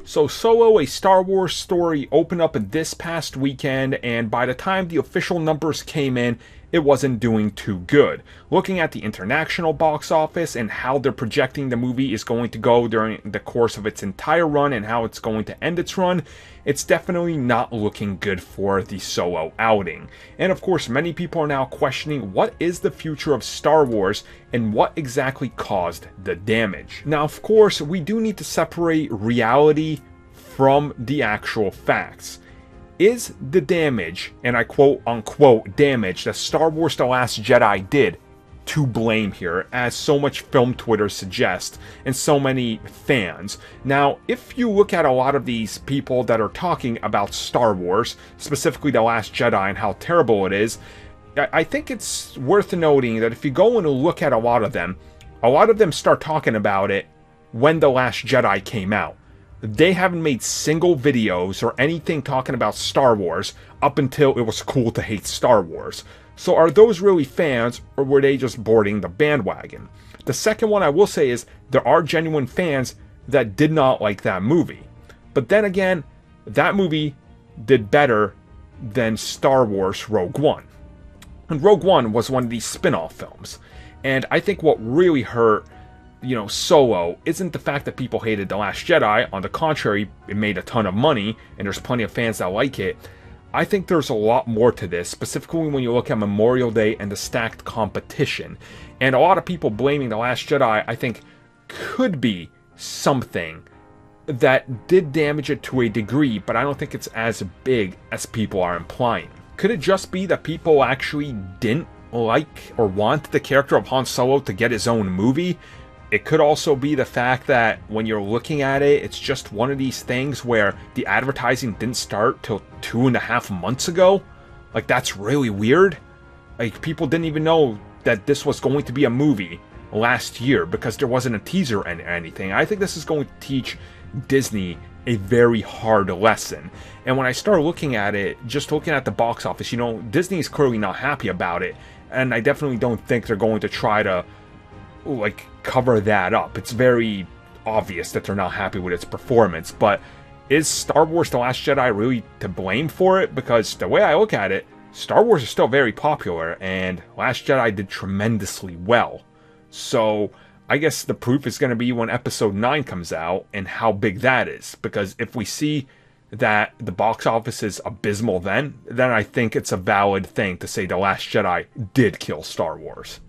So Solo, a Star Wars story, opened up this past weekend, and by the time the official numbers came in, it wasn't doing too good. Looking at the international box office and how they're projecting the movie is going to go during the course of its entire run and how it's going to end its run, it's definitely not looking good for the Solo outing. And of course, many people are now questioning what is the future of Star Wars and what exactly caused the damage. Now, of course, we do need to separate reality from the actual facts. Is the damage, and I quote unquote damage, that Star Wars The Last Jedi did to blame here, as so much film Twitter suggests, and so many fans? Now, if you look at a lot of these people that are talking about Star Wars, specifically The Last Jedi and how terrible it is, I think it's worth noting that if you go and look at a lot of them start talking about it when The Last Jedi came out. They haven't made single videos or anything talking about Star Wars up until it was cool to hate Star Wars. So are those really fans, or were they just boarding the bandwagon? The second one I will say is there are genuine fans that did not like that movie. But then again, that movie did better than Star Wars Rogue One. And Rogue One was one of these spin-off films. And I think what really hurt Solo isn't the fact that people hated The Last Jedi. On the contrary, it made a ton of money, and there's plenty of fans that like it. I think there's a lot more to this, specifically when you look at Memorial Day and the stacked competition. And a lot of people blaming The Last Jedi, I think, could be something that did damage it to a degree, but I don't think it's as big as people are implying. Could it just be that people actually didn't like or want the character of Han Solo to get his own movie? It could also be the fact that when you're looking at it, it's just one of these things where the advertising didn't start till 2.5 months ago. Like, that's really weird. Like, people didn't even know that this was going to be a movie last year because there wasn't a teaser and anything. I think this is going to teach Disney a very hard lesson. And when I start looking at it, just looking at the box office, Disney is clearly not happy about it. And I definitely don't think they're going to try to cover that up. It's very obvious that they're not happy with its performance, but is Star Wars The Last Jedi really to blame for it? Because the way I look at it, Star Wars is still very popular, and Last Jedi did tremendously well. So I guess the proof is going to be when Episode 9 comes out, and how big that is. Because if we see that the box office is abysmal then I think it's a valid thing to say The Last Jedi did kill Star Wars.